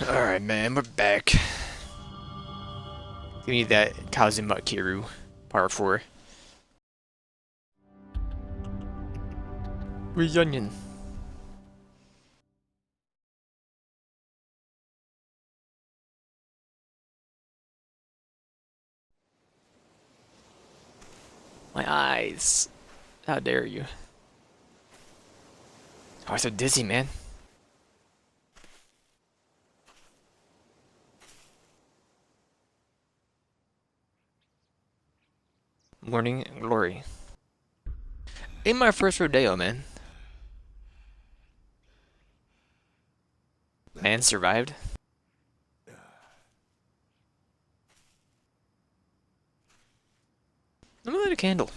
Alright, man, we're back. We need that Kazuma Kiru, part 4. Reunion. My eyes. How dare you? Oh, I'm so dizzy, man. Morning glory. In my first rodeo, man. Man survived. Let me light a candle.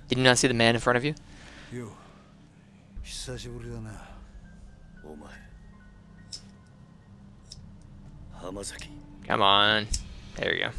Did you not see the man in front of you? Come on. There you go.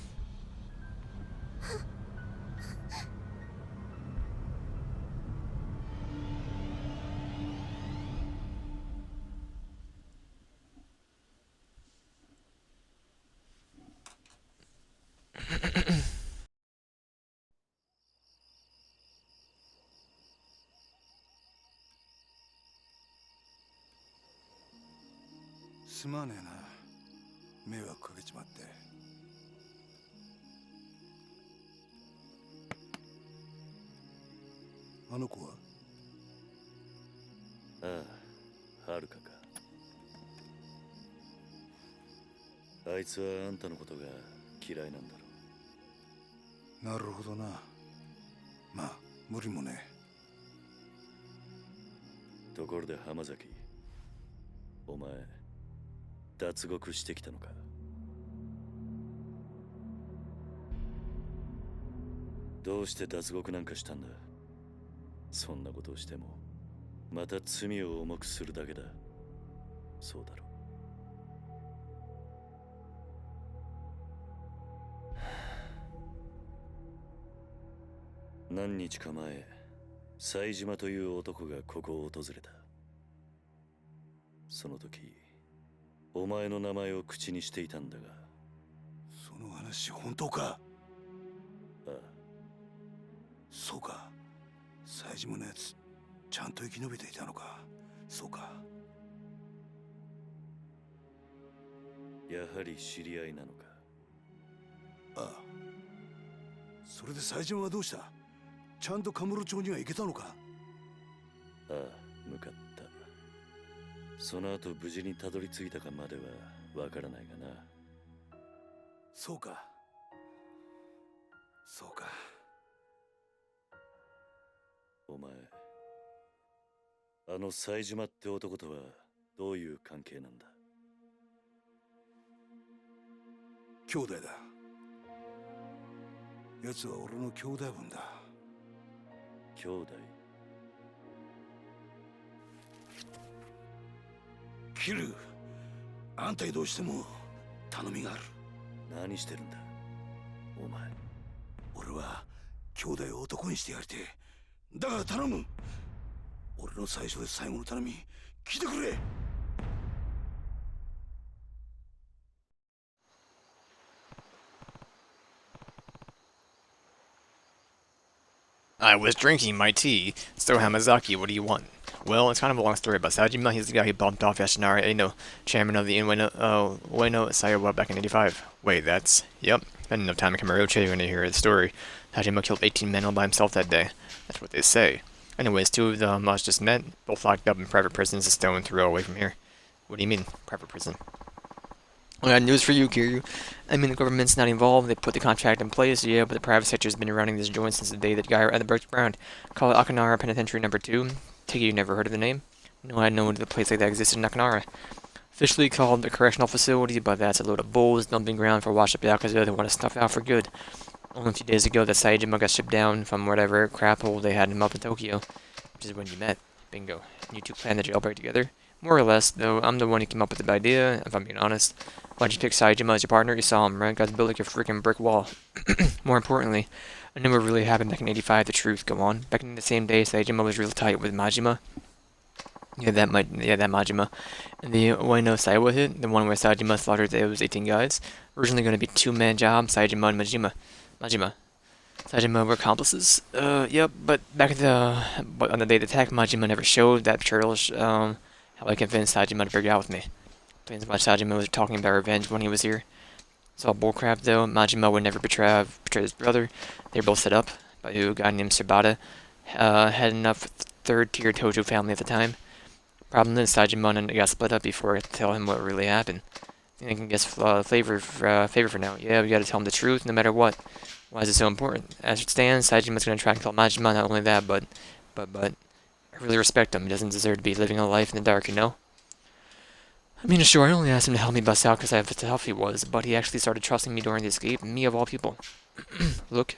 I was drinking my tea. So Hamazaki, what do you want? Well, it's kind of a long story, but Sajima, he's the guy who bumped off Yashinari Eno, chairman of the Ueno Sayawa back in '85. Wait, that's... Yep. Been enough time in Kamaroche, you're gonna hear the story. Sajima killed 18 men all by himself that day. That's what they say. Anyways, two of them must just met, both locked up in private prisons a stone throw away from here. What do you mean, private prison? I got news for you, Kiryu. I mean, the government's not involved. They put the contract in place, yeah, but the private sector's been running this joint since the day that guy at the Birch Brown. Call it Akanara Penitentiary Number 2. Take it you never heard of the name? No, I know the place like that existed in Akanara. Officially called the correctional facility, but that's a load of bulls, dumping ground for washed-up Yakuza they want to stuff out for good. Only a few days ago, that Saejima got shipped down from whatever crap hole they had him up in Tokyo, which is when you met. Bingo. And you two planned the jailbreak together? More or less, though I'm the one who came up with the idea, if I'm being honest. Why'd you pick Saejima as your partner? You saw him, right? Got to build like a freaking brick wall. More importantly, I knew what really happened back in 85, the truth, go on. Back in the same day, Saejima was real tight with Majima. That Majima. And the Ueno Saiwa hit, the one where Saejima slaughtered those 18 guys, originally going to be two-man job, Saejima and Majima. Saejima were accomplices. Yep, but but on the day of the attack, Majima never showed that betrayal, how I convinced Saejima to break out with me. Explains why Saejima was talking about revenge when he was here. It's all bullcrap though. Majima would never betray his brother. They were both set up by a guy named Sabata, heading up third-tier Tojo family at the time. Problem is, Saejima and got split up before I could tell him what really happened. I think I can guess favor for now. Yeah, we gotta tell him the truth, no matter what. Why is it so important? As it stands, Saejima's gonna try and kill Majima. Not only that, but I really respect him. He doesn't deserve to be living a life in the dark, you know. I mean, sure, I only asked him to help me bust out because I have how tough he was, but he actually started trusting me during the escape, me of all people. Look,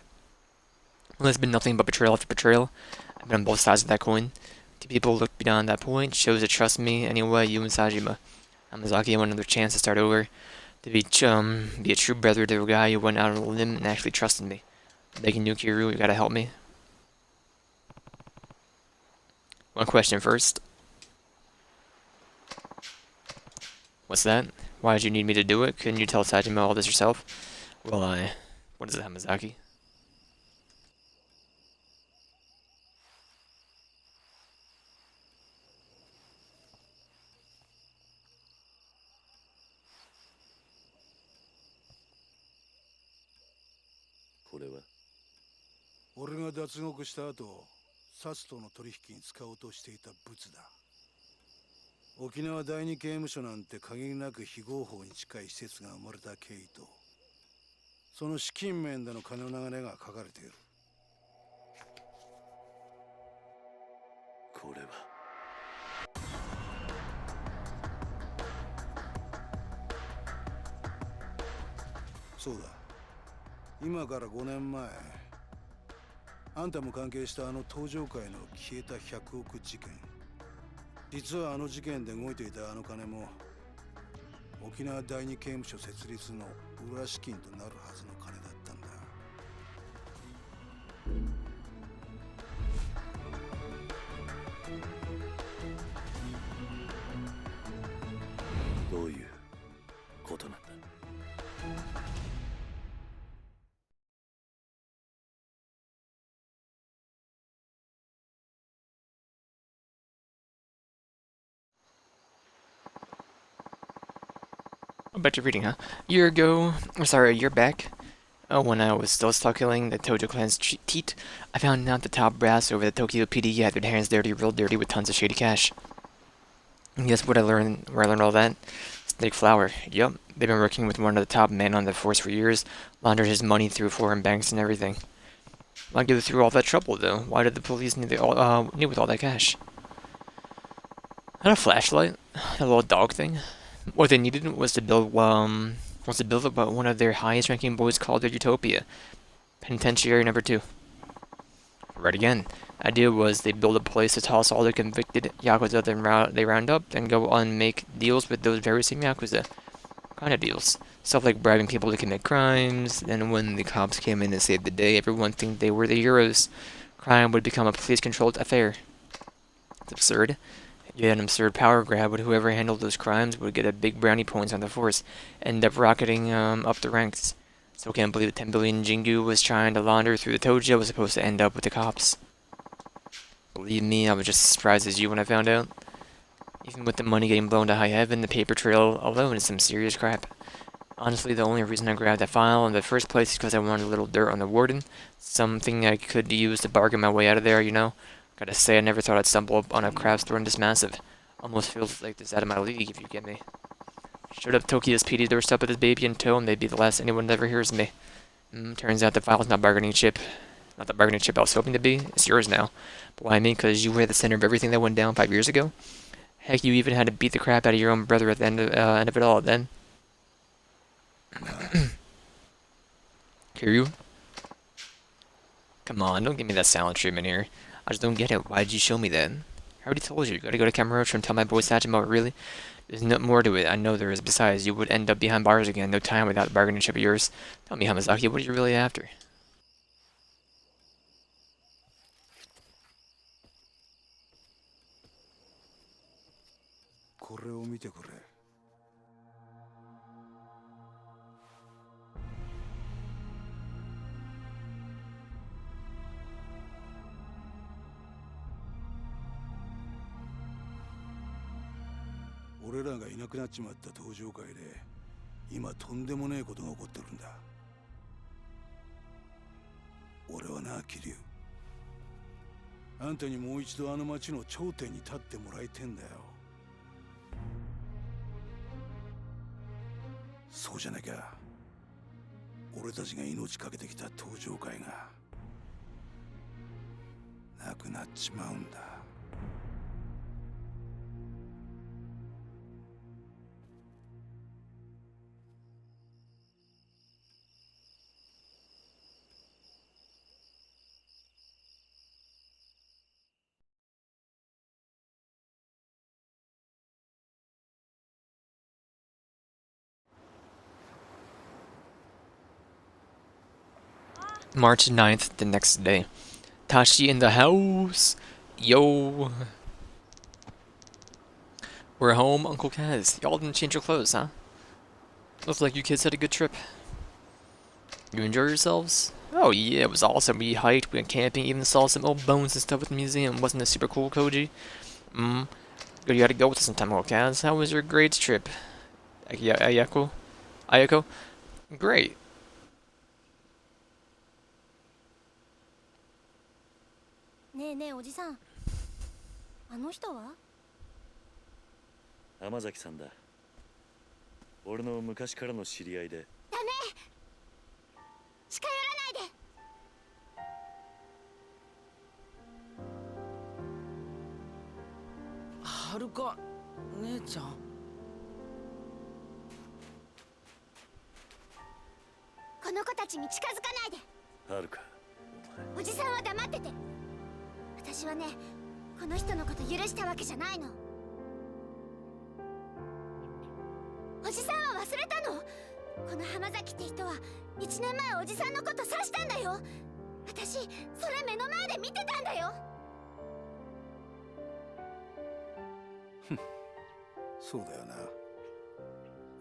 well, there's been nothing but betrayal after betrayal. I've been on both sides of that coin. Two people look beyond that point, chose to trust me anyway, you and Saejima. Hamazaki want another chance to start over, to be a true brother to a guy who went out on a limb and actually trusted me. Begging you, Kiryu, you gotta help me. One question first. What's that? Why did you need me to do it? Couldn't you tell Saejima all this yourself? Well, what is it, Hamazaki? これは俺が脱獄した後、サツとの取引に使おうとしていたブツだ。沖縄第二刑務所なんて限りなく非合法に近い施設が生まれた経緯と、その資金面での金の流れが書かれている。これはそうだ。今から5年前、あんたも関係したあの東上界の消えた100億事件。実はあの事件で動いていたあの金も、沖縄第二刑務所設立の裏資金となるはずの金だったんだ。どういうことなんだ。Oh, back to reading, huh? A year back, when I was still killing the Tojo clan's teat, I found out the top brass over the Tokyo PD had their hands dirty, real dirty, with tons of shady cash. And guess what where I learned all that? Snake Flower. Yup, they've been working with one of the top men on the force for years, laundered his money through foreign banks and everything. Why go through all that trouble, though? Why did the police need with all that cash? Had a flashlight, a little dog thing. What they needed was to build one of their highest ranking boys called their Utopia. Penitentiary number 2. Right again. Idea was they build a place to toss all the convicted Yakuza they round up, then go on and make deals with those very same Yakuza. Kind of deals. Stuff like bribing people to commit crimes, then when the cops came in and saved the day, everyone think they were the heroes. Crime would become a police-controlled affair. It's absurd. You had an absurd power grab, but whoever handled those crimes would get a big brownie points on the force, end up rocketing up the ranks. Still can't believe the 10 billion Jingu was trying to launder through the Tojo was supposed to end up with the cops. Believe me, I was just as surprised as you when I found out. Even with the money getting blown to high heaven, the paper trail alone is some serious crap. Honestly, the only reason I grabbed that file in the first place is because I wanted a little dirt on the warden. Something I could use to bargain my way out of there, you know? Gotta say, I never thought I'd stumble up on a crab store this massive. Almost feels like this out of my league, if you get me. Showed up Tokyo's PD doorstep with his baby in tow, and they'd be the last anyone ever hears of me. Turns out the file's not bargaining chip. Not the bargaining chip I was hoping to be. It's yours now. But why me? Because you were at the center of everything that went down 5 years ago? Heck, you even had to beat the crap out of your own brother at the end of it all, then. Kiryu? Come on, don't give me that silent treatment here. I just don't get it. Why did you show me that? I already told you. You gotta go to Kamurocho and tell my boy Sajima, really? There's no more to it. I know there is. Besides, you would end up behind bars again. No time without the bargaining chip of yours. Tell me, Hamazaki, what are you really after? これを見てくれ。俺らがいなくなっちまった登場会で今とんでもねえことが起こってるんだ。俺はな、桐生、あんたにもう一度あの町の頂点に立ってもらいてんだよ。そうじゃなきゃ俺たちが命かけてきた登場会がなくなっちまうんだ。March 9th, the next day. Tashi in the house! Yo! We're home, Uncle Kaz. Y'all didn't change your clothes, huh? Looks like you kids had a good trip. You enjoy yourselves? Oh yeah, it was awesome. We hiked, we went camping, even saw some old bones and stuff at the museum. Wasn't it super cool, Koji? Good, you had to go with us sometime, Uncle Kaz. How was your grades trip? Ayako? Great. ねえねえおじさん、あの人は？天崎さんだ。俺の昔からの知り合いで。ダメ、近寄らないで。はるか姉ちゃん。この子たちに近づかないで。はるか、おじさんは黙ってて。私はね、この人のこと許したわけじゃないの。おじさんは忘れたの？この浜崎って人は1年前おじさんのこと刺したんだよ。私それ目の前で見てたんだよ。そうだよな。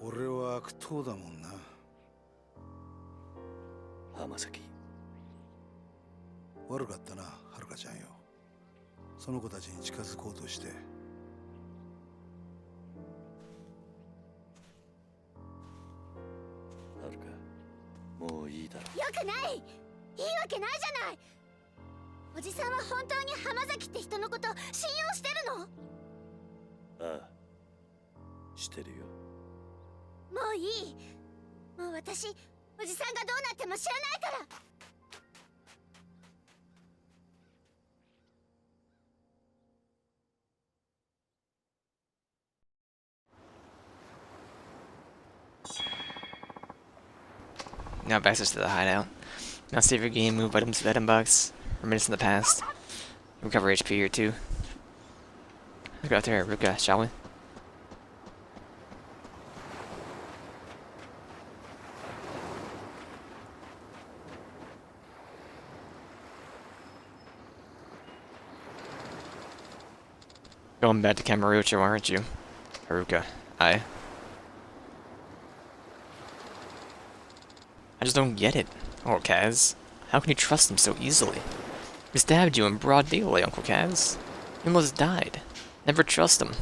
俺は悪党だもんな。浜崎。悪かったな、はるかちゃんよ。その子たちに近づこうとして。はるか、もういいだろ。よくない。いいわけないじゃない。おじさんは本当に浜崎って人のこと信用してるの？ああ、してるよ。もういい。もう私、おじさんがどうなっても知らないから。Now back to the hideout. Now save your game, move items to the item box, reminisce in the past. Recover HP here too. Let's go out there, Ruka, shall we? Going back to Kamurocho, aren't you? Haruka, aye. I just don't get it, Uncle Kaz. How can you trust him so easily? He stabbed you in broad daylight, Uncle Kaz. He almost died. Never trust him.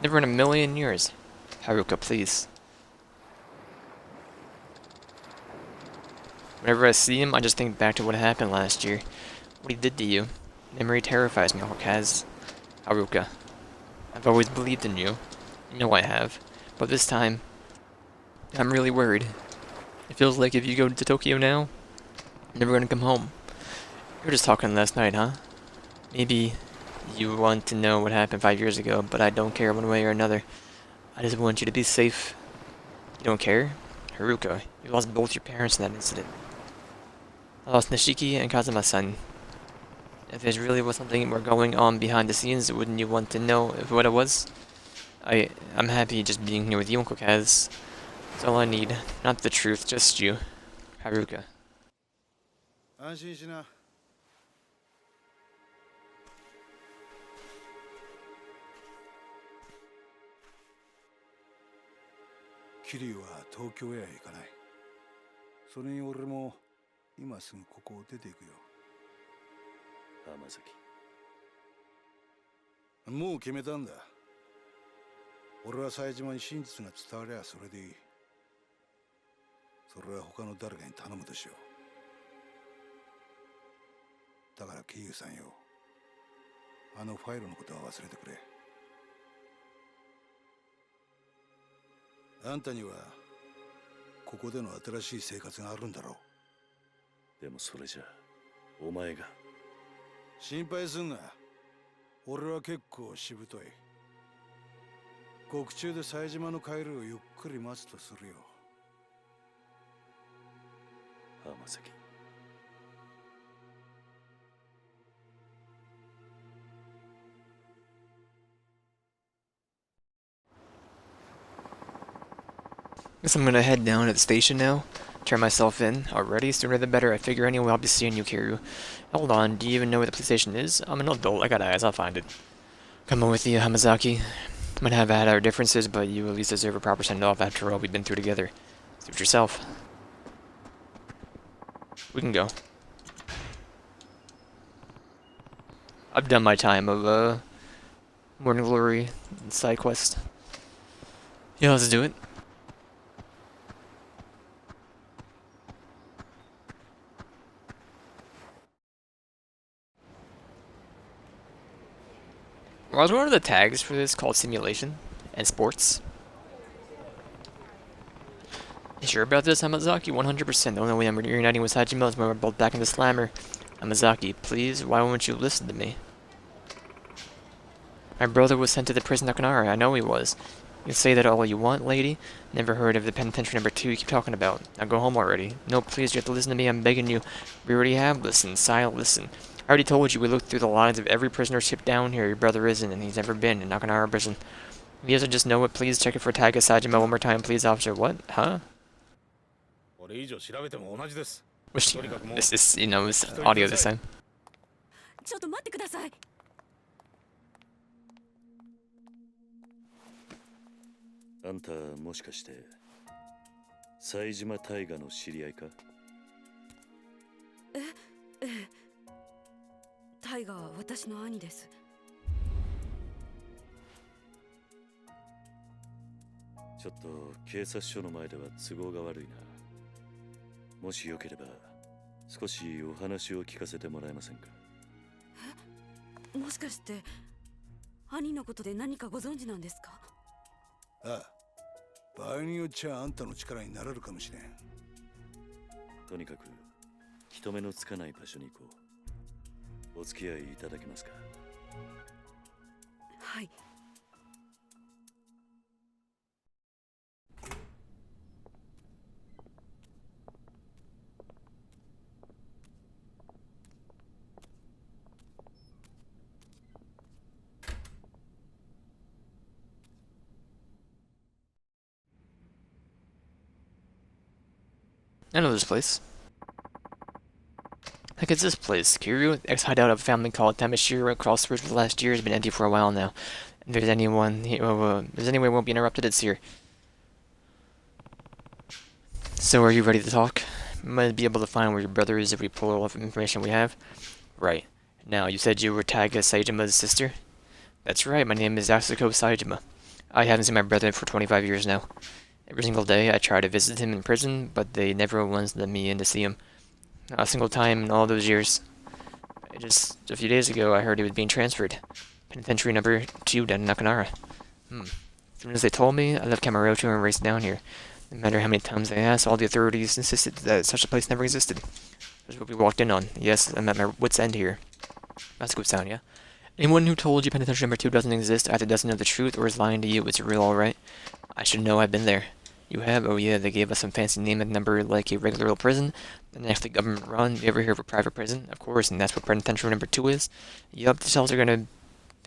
Never in a million years. Haruka, please. Whenever I see him, I just think back to what happened last year. What he did to you. Memory terrifies me, Uncle Kaz. Haruka, I've always believed in you. You know I have. But this time, I'm really worried. It feels like if you go to Tokyo now, you're never gonna come home. You were just talking last night, huh? Maybe you want to know what happened 5 years ago, but I don't care one way or another. I just want you to be safe. You don't care? Haruka, you lost both your parents in that incident. I lost Nishiki and Kazuma-san. If there really was something more going on behind the scenes, wouldn't you want to know what it was? I'm happy just being here with you, Uncle Kaz. That's all I need. Not the truth, just you. Haruka. 安心しな。桐生は東京へは行かない。それに俺も今すぐここを出ていくよ。浜崎。もう決めたんだ。俺は冴島に真実が伝わりゃそれでいい。それは他の誰かに頼むとしよう。だから桐生さんよ、あのファイルのことは忘れてくれ。あんたにはここでの新しい生活があるんだろう。でもそれじゃお前が。心配すんな。俺は結構しぶとい。獄中で冴島の帰るをゆっくり待つとするよ。浜崎。Guess I'm gonna head down to the station now. Turn myself in. Already? Sooner the better. I figure anyway I'll be seeing you, Kiryu. Hold on, do you even know where the police station is? I'm an adult, I got eyes, I'll find it. Come on with you, Hamazaki. Might have had our differences, but you at least deserve a proper send-off after all we've been through together. Suit yourself. We can go. I've done my time of, Morning Glory side quest. Yeah, let's do it. Was one of the tags for this called simulation and sports? You sure about this, Hamazaki? 100%. The only way I'm reuniting with Hajime is when we're both back in the slammer. Hamazaki, please, why won't you listen to me? My brother was sent to the prison Nakanara. I know he was. You can say that all you want, lady. Never heard of the penitentiary number 2 you keep talking about. Now go home already. No, please, you have to listen to me. I'm begging you. We already have listened. Sile, listen. I already told you we looked through the lines of every prisoner shipped down here. Your brother isn't, and he's never been in Nakanara prison. If he doesn't just know it, please check it for tag Sajima one more time, please, officer. What? Huh? Wish this is, you know, it's audio this time. ちょっと待ってください。あんたもしかして冴島大河の知り合いか？ええ。タイガーは私の兄です。ちょっと警察署の前では都合が悪いな。もしよければ少しお話を聞かせてもらえませんか？え？もしかして兄のことで何かご存知なんですか？ああ、場合によっちゃあんたの力になれるかもしれん。とにかく人目のつかない場所に行こう。お付き合いいただけますか？はい。I know this place. Heck, it's this place. Kiryu, ex-hideout of a family called Tamashiro across the bridge for the last year, has been empty for a while now. If there's anyone, there's anywhere won't be interrupted, it's here. So, are you ready to talk? We might be able to find where your brother is if we pull all of the information we have. Right. Now, you said you were Taiga Saijima's sister? That's right, my name is Asuko Saijima. I haven't seen my brother for 25 years now. Every single day I try to visit him in prison, but they never once let me in to see him. Not a single time in all those years. Just a few days ago I heard he was being transferred. Penitentiary number 2 down in Nakanara. As soon as they told me, I left Kamurocho and raced down here. No matter how many times I asked, all the authorities insisted that such a place never existed. That's what we walked in on. Yes, I'm at my wit's end here. That's a good sound, yeah? Anyone who told you Penitentiary number 2 doesn't exist either doesn't know the truth or is lying to you. It's real, alright? I should know, I've been there. You have? Oh yeah, they gave us some fancy name and number like a regular old prison. And actually government run. You ever hear of a private prison? Of course, and that's what penitentiary number 2 is. Yup, the cells are gonna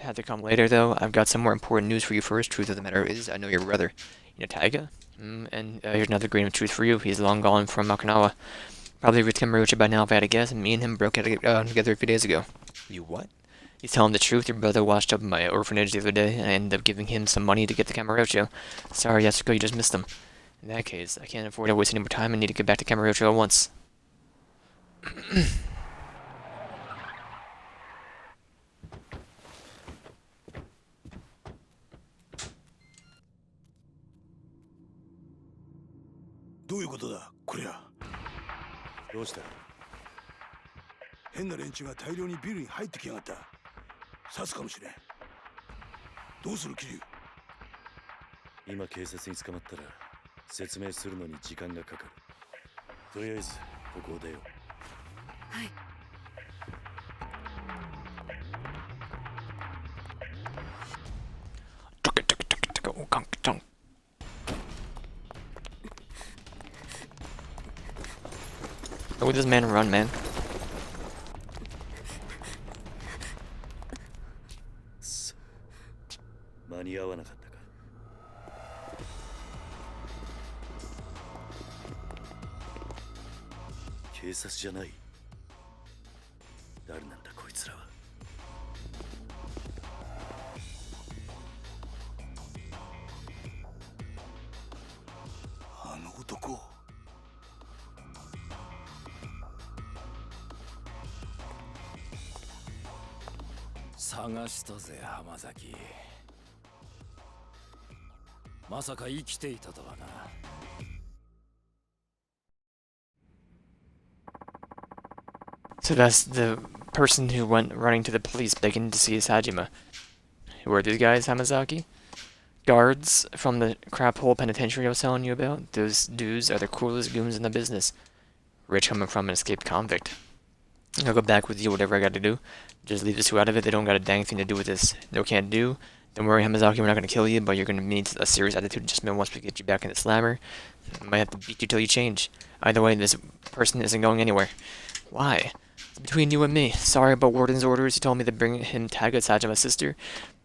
have to come later though. I've got some more important news for you first. Truth of the matter is, I know your brother. You know Taiga? And here's another grain of truth for you. He's long gone from Okinawa. Probably reached Kamurocho by now if I had to guess, and me and him broke out together a few days ago. You what? You tell him the truth, your brother washed up in my orphanage the other day, and I ended up giving him some money to get to Kamurocho. Sorry, Yasuko, you just missed him. In that case, I can't afford to waste any more time and need to get back to Kamurocho at once. どういうことだこりゃ。どうした？変な連中が大量にビルに入ってきやがった。刺すかもしれん。どうする桐生。今警察に捕まったら説明するのに時間がかかる。とりあえずここを出よう。はい。Look at this man run, man. 間に合わなかったか。警察じゃない。誰なんだこいつらは。あの男。探したぜ浜崎。まさか生きていたとはな。So that's the person who went running to the police begging to see Hajime. Who are these guys, Hamazaki? Guards from the crap hole penitentiary I was telling you about? Those dudes are the coolest goons in the business. Rich coming from an escaped convict. I'll go back with you, whatever I gotta do. Just leave the two out of it, they don't got a dang thing to do with this. No can't do. Don't worry, Hamazaki, we're not gonna kill you, but you're gonna need a serious attitude adjustment once we get you back in the slammer. Might have to beat you till you change. Either way, this person isn't going anywhere. Why? It's between you and me. Sorry about Warden's orders. He told me to bring him Taiga, Sajima's sister.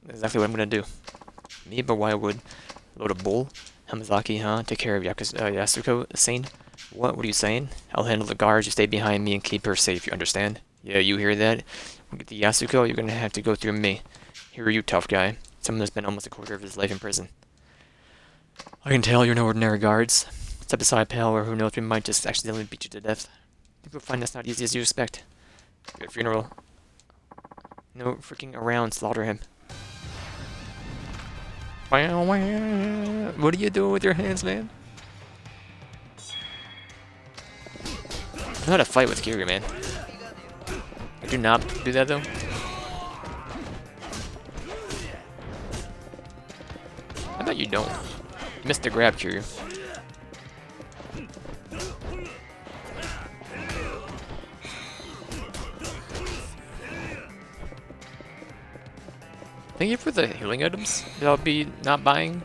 That's exactly what I'm gonna do. Me, but why would? Load of bull? Hamazaki, huh? Take care of Yasuko, sane? What are you saying? I'll handle the guards, you stay behind me and keep her safe, you understand? Yeah, you hear that? When you get to Yasuko, you're gonna have to go through me. Here are you, tough guy. Someone that's spent almost a quarter of his life in prison. I can tell you're no ordinary guards. Step aside, pal, or who knows, we might just accidentally beat you to death. People find that's not easy as you expect. Good funeral. No freaking around, slaughter him. What are you doing with your hands, man? I know how to fight with Kiryu, man. I do not do that, though. I bet you don't. You missed the grab, Kiryu. Thank you for the healing items that I'll be not buying.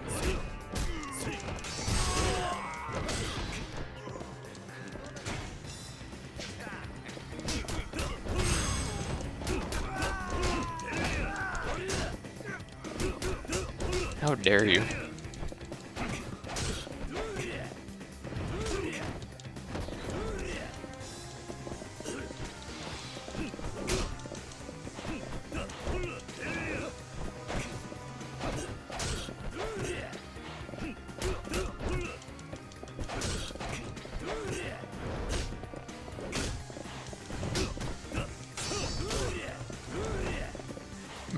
How dare you?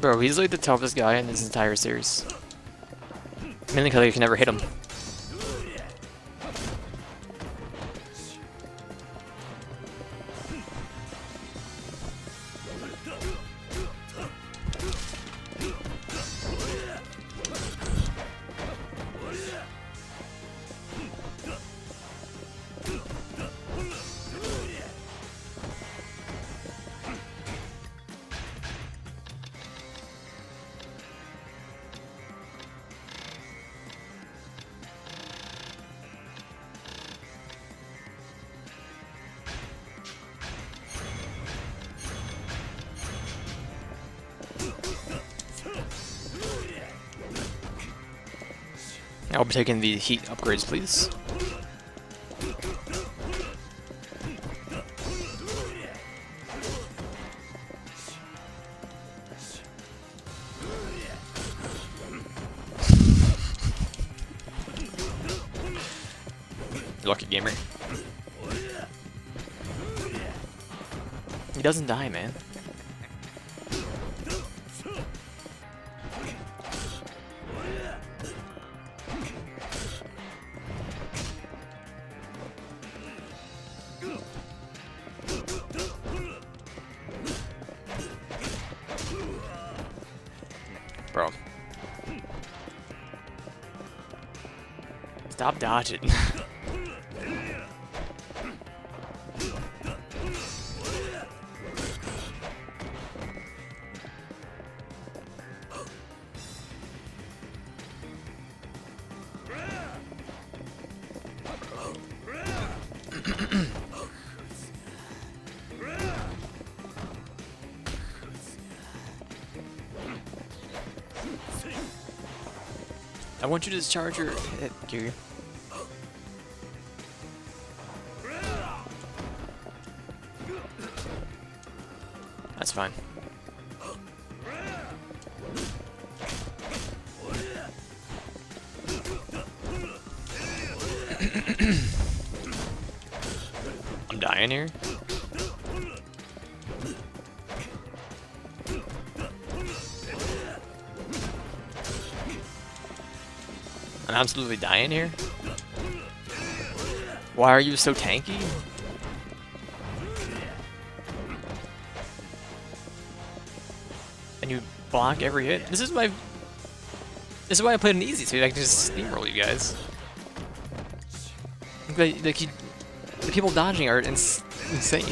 Bro, he's like the toughest guy in this entire series. Mainly because you can never hit him. I'll be taking the heat upgrades, please. Lucky gamer. He doesn't die, man. Bro. Stop dodging. I want you to discharge your hit, Kiryu. That's fine. I'm dying here. I'm absolutely dying here. Why are you so tanky? And you block every hit. This is why I played it easy, so I can just steamroll you guys. Like the people dodging are insane.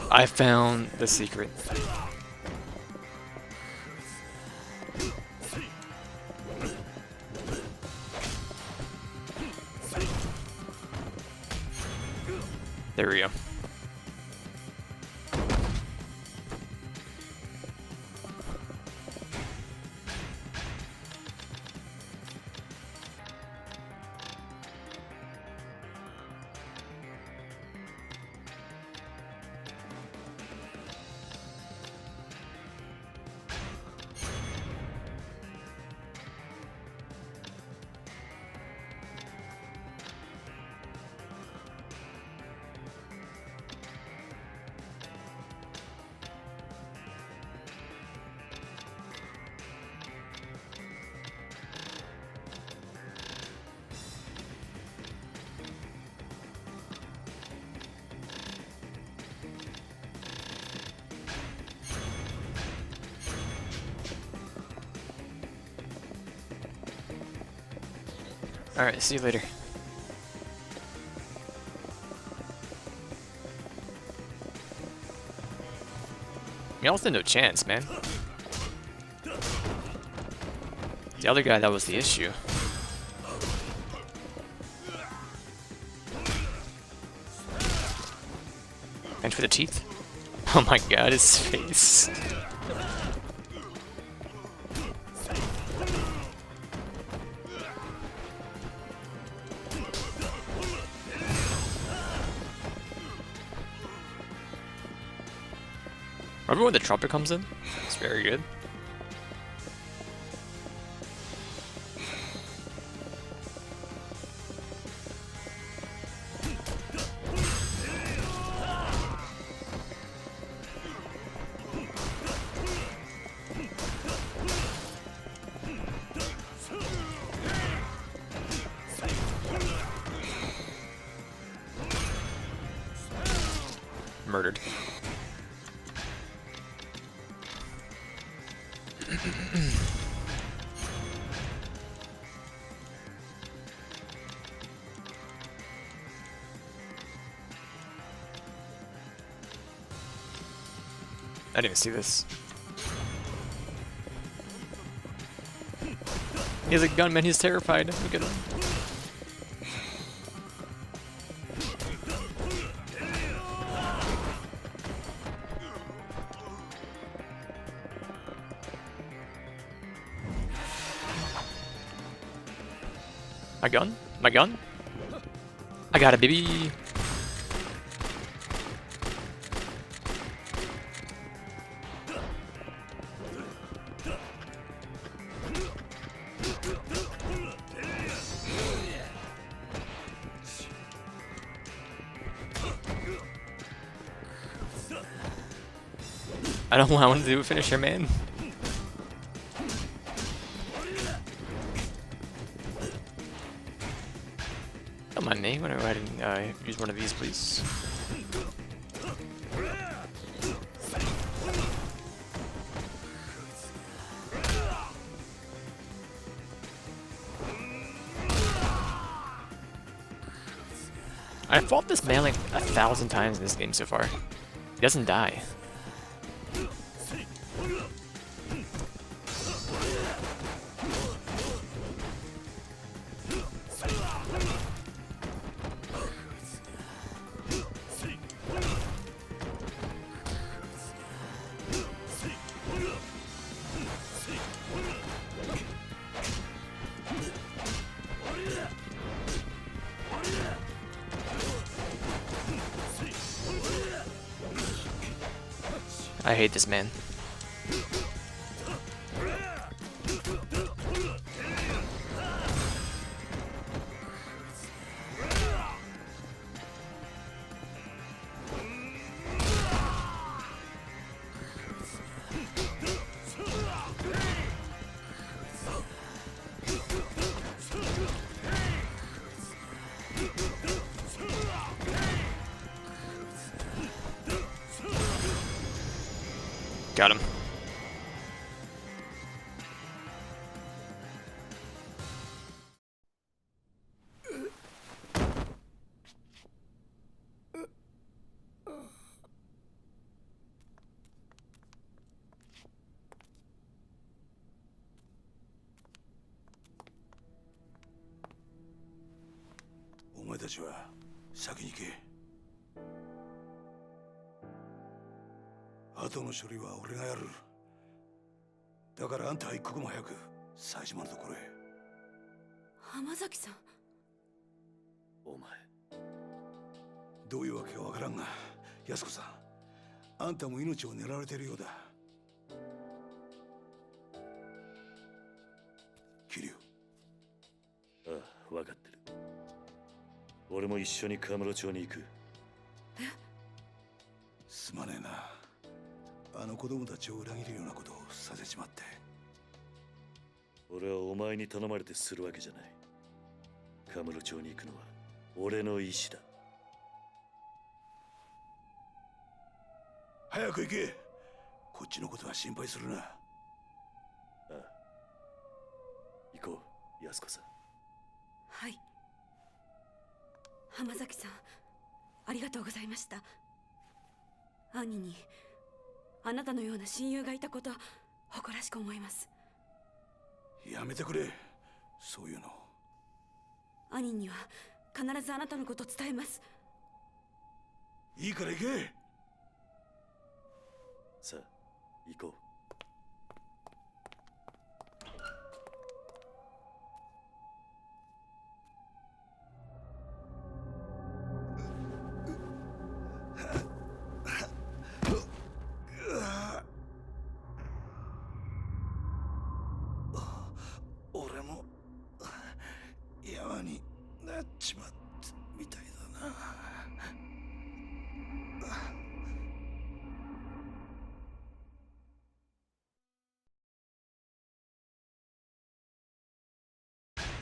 I found the secret. There we go. Alright, see you later. Y'all stand no chance, man. The other guy, that was the issue. And for the teeth. Oh my god, his face. Remember when the trumpet comes in? It's very good. Murdered. I didn't even see this. has a gun, man. He's terrified. Look at him. My gun? My gun? I got it, baby! I don't want to do a finisher, man. Don't mind me. Want to go ahead and use one of these, please? I fought this man like 1,000 times in this game so far. He doesn't die. I hate this man. Got him.お前たちは先に行け。後の処理は俺がやる。だからあんたは一刻も早く冴島のところへ。浜崎さん。お前どういうわけかわからんが、安子さん、あんたも命を狙われているようだ。桐生。ああ、分かってる。俺も一緒にカムロ町に行く。すまねえな。あの子供たちを裏切るようなことをさせちまって。俺はお前に頼まれてするわけじゃない。カムロ町に行くのは俺の意志だ。早く行け。こっちのことは心配するな。ああ、行こう、安子さん。はい。浜崎さん、ありがとうございました。兄にあなたのような親友がいたこと誇らしく思います。やめてくれ、そういうの。兄には必ずあなたのことを伝えます。いいから行け。さあ、行こう。俺も山になっちまったみたいだな。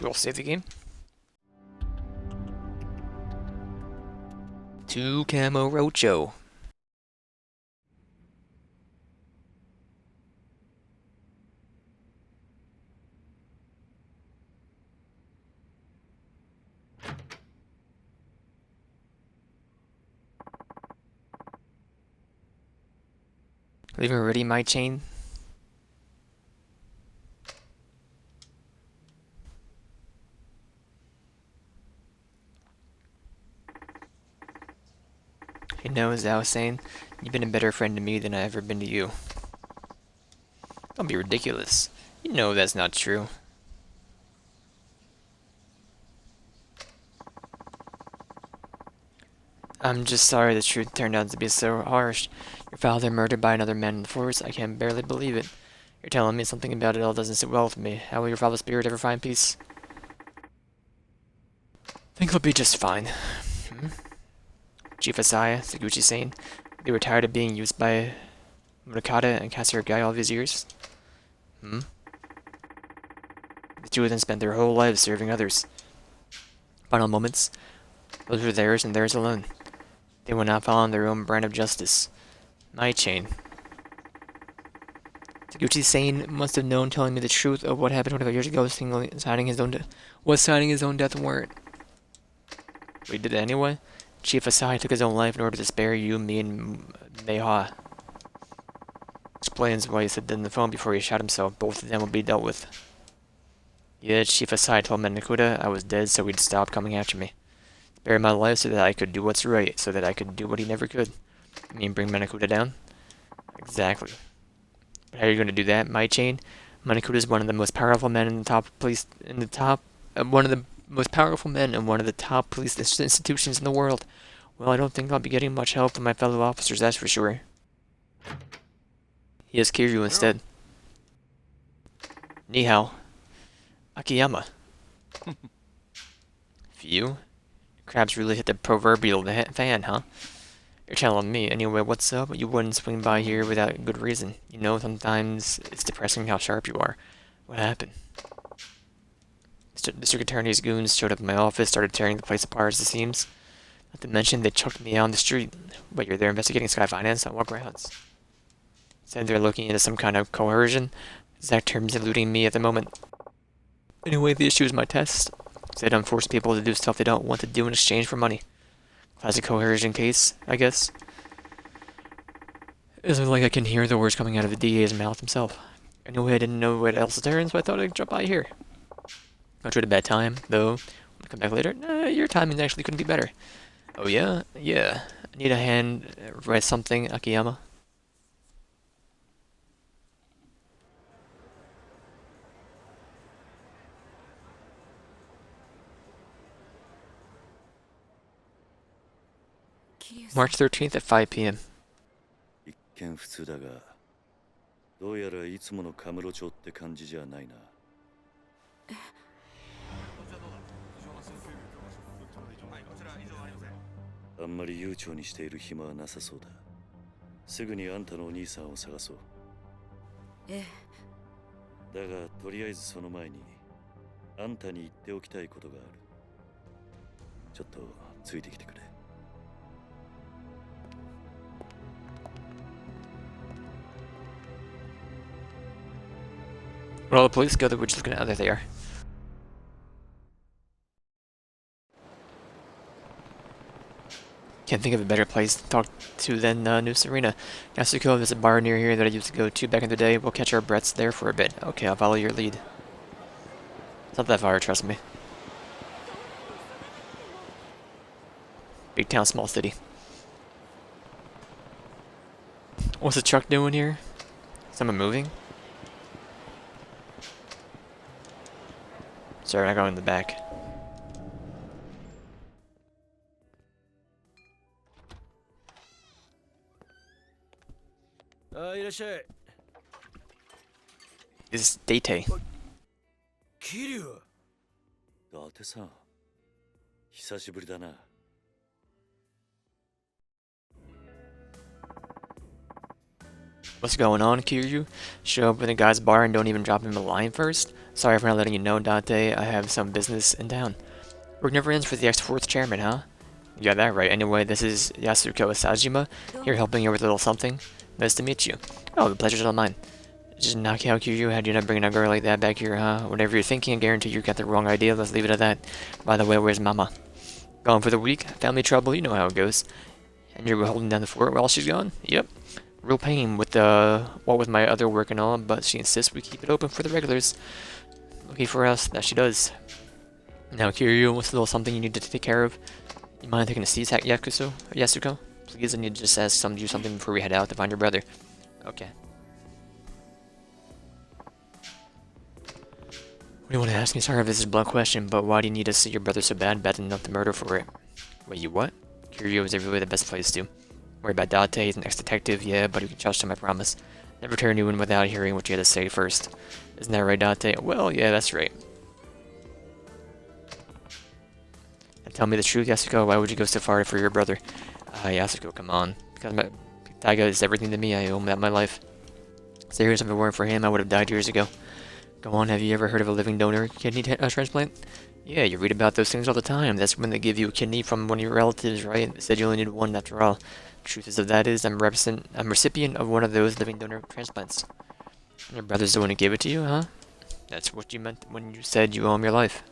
We'll save the game. 2 Camo Rocho. Leaving already my chain. You know, as I was saying, you've been a better friend to me than I've ever been to you. Don't be ridiculous. You know that's not true. I'm just sorry the truth turned out to be so harsh. Your father murdered by another man in the forest. I can barely believe it. You're telling me something about it all doesn't sit well with me. How will your father's spirit ever find peace? I think he'll be just fine. Chief Asaya, Saguchi's saying, they were tired of being used by Murakata and Kasaragai all these years. The two of them spent their whole lives serving others. Final moments, those were theirs and theirs alone. They went out following their own brand of justice. My chain. Taguchi Sane must have known telling me the truth of what happened 25 years ago, signing his own death warrant. But he did it anyway? Chief Asai took his own life in order to spare you, me, and Meiha. Explains why he said that on the phone before he shot himself. Both of them will be dealt with. Yeah, Chief Asai told Menakuda I was dead so he'd stop coming after me. Spare my life so that I could do what's right, so that I could do what he never could. I mean, bring Menakuda down? Exactly. But how are you going to do that, my chain? Menakuda is one of the most powerful men in the top police, one of the most powerful men in one of the top police institutions in the world. Well, I don't think I'll be getting much help from my fellow officers, that's for sure. He has Kiryu instead. Ni hao. Akiyama. Phew. Crabs really hit the proverbial fan, huh? You're telling me. Anyway, what's up? You wouldn't swing by here without good reason. You know, sometimes it's depressing how sharp you are. What happened? District Attorney's goons showed up in my office, started tearing the place apart as it seems. Not to mention, they chucked me out on the street. But you're there investigating Sky Finance? On what grounds? Said they're looking into some kind of coercion. Exact terms eluding me at the moment. Anyway, the issue is my test. They don't force people to do stuff they don't want to do in exchange for money. Classic coercion case, I guess. Isn't like I can hear the words coming out of the DA's mouth himself. Anyway, I didn't know what else to turn, so I thought I'd drop by here. Not sure at a bad time, though. When I come back later, your timing actually couldn't be better. Oh yeah? Yeah. I need a hand, write something, Akiyama. March 13th at 5 p.m. 一見普通だが、どうやらいつものカムロ町って感じじゃないな。あんまり悠長にしている暇はなさそうだ。すぐにあんたのお兄さんを探そう。ええ。だがとりあえずその前にあんたに言っておきたいことがある。ちょっとついてきてくれ。When all the police go, we're just looking at how there they are. Can't think of a better place to talk to than New Serena. Yasuko, there's a bar near here that I used to go to back in the day. We'll catch our breaths there for a bit. Okay, I'll follow your lead. It's not that far, trust me. Big town, small city. What's the truck doing here? Someone moving? Sorry, I got in the back. This is Date. 桐生。伊達さん、久しぶりだな。What's going on, Kiryu? Show up in a guy's bar and don't even drop him a line first? Sorry for not letting you know, Date. I have some business in town. Work never ends for the ex-4th chairman, huh? You got that right. Anyway, this is Yasuko Asajima. Here helping you with a little something. Nice to meet you. Oh, the pleasure's all mine. Just knock out Kiryu. How'd you not bring a girl like that back here, huh? Whatever you're thinking, I guarantee you got the wrong idea. Let's leave it at that. By the way, where's Mama? Gone for the week? Family trouble? You know how it goes. And you're holding down the fort while she's gone? Yep. Real pain with what with my other work and all, but she insists we keep it open for the regulars. Lucky for us, that she does. Now, Kiryu, what's a little something you need to take care of? You mind taking a seat, Yasuko? please? I need to just ask some do something before we head out to find your brother. Okay. What do you want to ask me? Sorry if this is a blunt question, but why do you need to see your brother so bad enough to murder for it? Wait, you what? Curio is really the best place to. Worry about Date, he's an ex-detective, yeah, but you can trust him, I promise. Never turn anyone without hearing what you had to say first. Isn't that right, Date? Well, yeah, that's right. And tell me the truth, Yasuko, why would you go so far for your brother? Yasuko, come on. Because Taiga is everything to me, I owe him that my life. Serious, if it weren't for him, I would have died years ago. Go on, have you ever heard of a living donor kidney transplant? Yeah, you read about those things all the time. That's when they give you a kidney from one of your relatives, right? They said you only need one after all. The truth is of that is, I'm recipient of one of those living donor transplants. Your brother's the one who gave it to you, huh? That's what you meant when you said you owe him your life.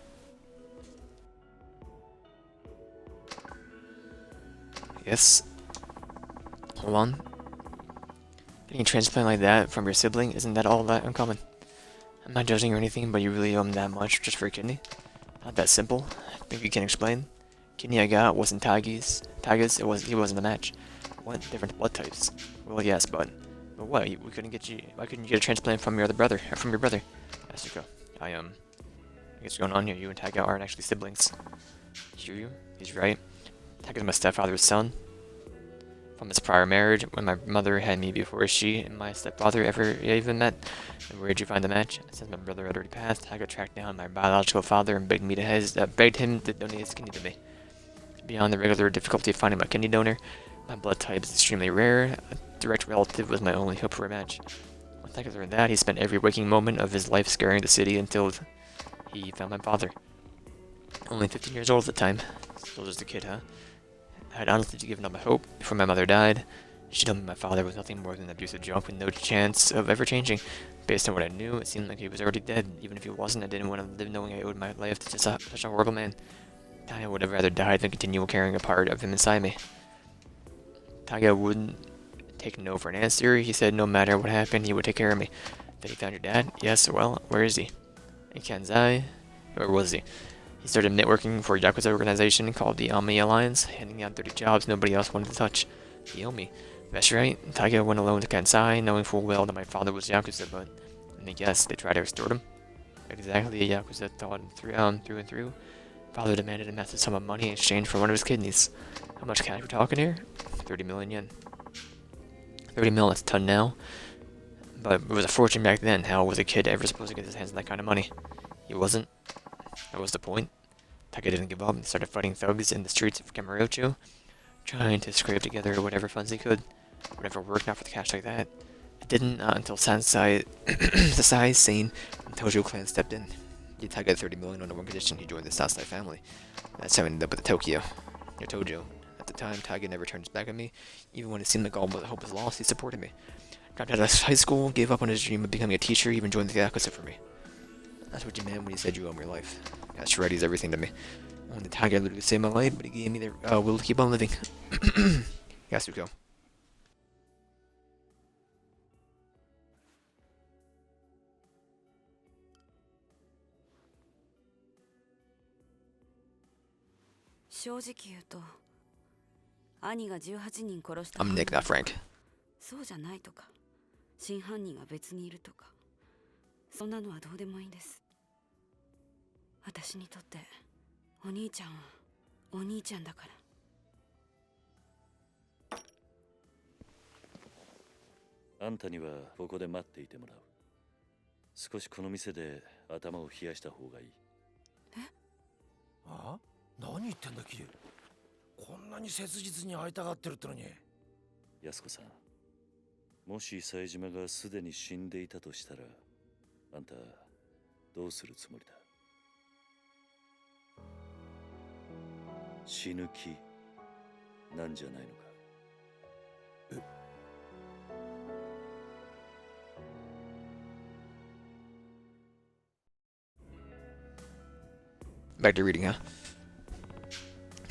Yes. Hold on. Getting a transplant like that from your sibling, isn't that all that uncommon? I'm not judging or anything, but you really owe him that much just for a kidney? Not that simple. Think you can explain? Kidney I got wasn't Taiga's. He wasn't a match. What? Different blood types. Well, yes, but what? We couldn't get you. Why couldn't you get a transplant from your other brother? Or from your brother? Yasuko. I guess what's going on here? You and Taiga aren't actually siblings. Shiryu? He's right. Taiga's my stepfather's son. From his prior marriage, when my mother had me before she and my stepfather ever even met. And where'd you find the match? Since my brother had already passed, I got tracked down my biological father and begged him to donate his kidney to me. Beyond the regular difficulty of finding my kidney donor, my blood type is extremely rare. A direct relative was my only hope for a match. Once I learned that, he spent every waking moment of his life scouring the city until he found my father. Only 15 years old at the time. Still just a kid, huh? I had honestly given up hope before my mother died. She told me my father was nothing more than an abusive junk with no chance of ever changing. Based on what I knew, it seemed like he was already dead. Even if he wasn't, I didn't want to live knowing I owed my life to such a horrible man. Taiga would have rather died than continue carrying a part of him inside me. Taiga wouldn't take no for an answer. He said no matter what happened, he would take care of me. Then he found your dad? Yes, well, where is he? In Kansai? Or was he? He started networking for a Yakuza organization called the Ami Alliance, handing out dirty jobs nobody else wanted to touch. He owed me. That's right. Taiga went alone to Kansai, knowing full well that my father was Yakuza, but let me guess, they tried to extort him? Exactly, a Yakuza thought through and through. Father demanded a massive sum of money in exchange for one of his kidneys. How much cash we talking here? 30 million yen. 30 mil, that's a ton now. But it was a fortune back then. How was a kid ever supposed to get his hands on that kind of money? He wasn't. That was the point. Taiga didn't give up and started fighting thugs in the streets of Kamurocho, trying to scrape together whatever funds he could. Whatever worked out for the cash like that. It didn't until Sansai, the Sai scene, and Tojo clan stepped in. He Taiga 30 million on one condition: he joined the Sansai family. That's how he ended up with the Tokyo. Or Tojo. At the time, Taiga never turned his back on me. Even when it seemed like all but hope was lost, he supported me. Dropped out of high school, gave up on his dream of becoming a teacher, even joined the Yakuza for me. That's what you meant when you said you owe me your life. That's right, he's everything to me. Only the Taiga literally saved my life, but he gave me the will to keep on living. Yasuko. I'm Nick, not Frank. そうじゃないとか、真犯人が別にいるとか、そんなのはどうでもいいんです。私にとってお兄ちゃんはお兄ちゃんだから。あんたにはここで待っていてもらう。少しこの店で頭を冷やした方がいい。え？あ？何言ってんだキリ。こんなに切実に会いたがってるってのに。安子さん、もし冴島がすでに死んでいたとしたら、あんたどうするつもりだ？死ぬ気なんじゃないのか。Back to reading, huh?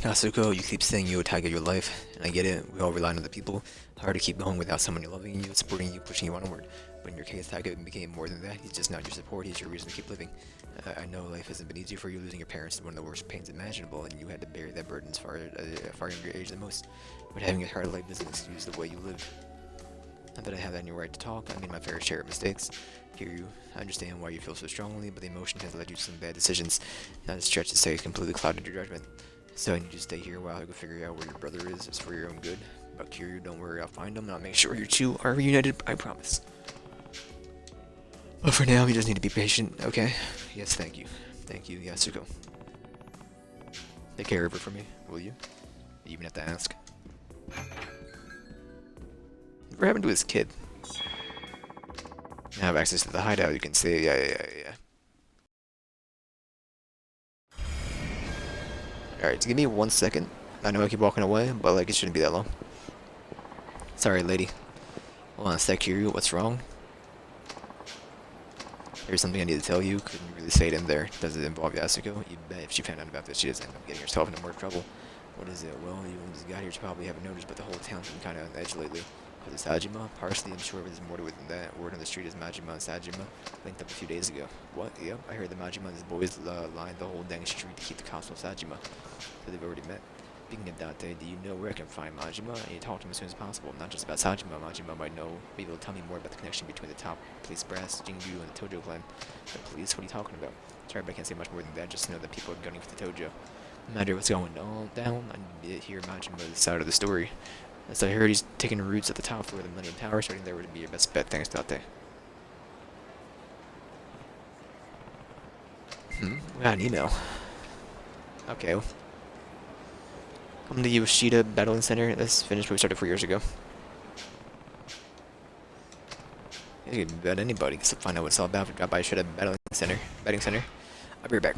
Yasuko, you keep saying you would target your life, and I get it, we all rely on other people. Hard to keep going without someone loving you, supporting you, pushing you onward. But in your case, Taika became more than that. He's just not your support, he's your reason to keep living. I know life hasn't been easy for you. Losing your parents is one of the worst pains imaginable, and you had to bear that burden as far younger age than most. But having a hard life doesn't excuse the way you live. Not that I have any right to talk, I made my fair share of mistakes. Hear you. I understand why you feel so strongly, but the emotion has led you to some bad decisions. Not a stretch to say it's completely clouded your judgment. So I need you to stay here while I go figure out where your brother is. It's for your own good. About Kiryu, don't worry, I'll find him and I'll make sure you two are reunited, I promise. But for now, you just need to be patient, okay? Yes, thank you. Thank you, Yasuko. Take care of her for me, will you? You even have to ask. What happened to his kid? Now I have access to the hideout, you can say, yeah. Alright, so give me 1 second. I know I keep walking away, but like it shouldn't be that long. Sorry, lady. Hold on a sec, Kiryu, what's wrong? There's something I need to tell you. Couldn't really say it in there. Does it involve Yasuko? You bet if she found out about this, she doesn't end up getting herself into more trouble. What is it? Well, you just got here, you probably haven't noticed, but the whole town's been kind of on edge lately. Was it Sajima? Partially, I'm sure there's more to it than that. Word on the street is Majima and Sajima linked up a few days ago. What? Yep, I heard that Majima and his boys lined the whole dang street to keep the cops from Sajima. So they've already met. Speaking of Date, do you know where I can find Majima? I need to talk to him as soon as possible. Not just about Sajima. Majima might know. Maybe he'll tell me more about the connection between the top police brass, Jingyu, and the Tojo clan. The police? What are you talking about? Sorry, but I can't say much more than that. Just know that people are gunning for the Tojo. No matter what's going on down, I need to hear Majima's side of the story. As I heard, he's taking roots at the top floor of the Millennium Tower, starting there would be your best bet. Thanks, Date. We got an email. Okay. Welcome to Yoshida Battling Center. This finished what we started 4 years ago. You can bet anybody gets to find out what it's all about. Drop by Yoshida Battling Center. I'll be right back.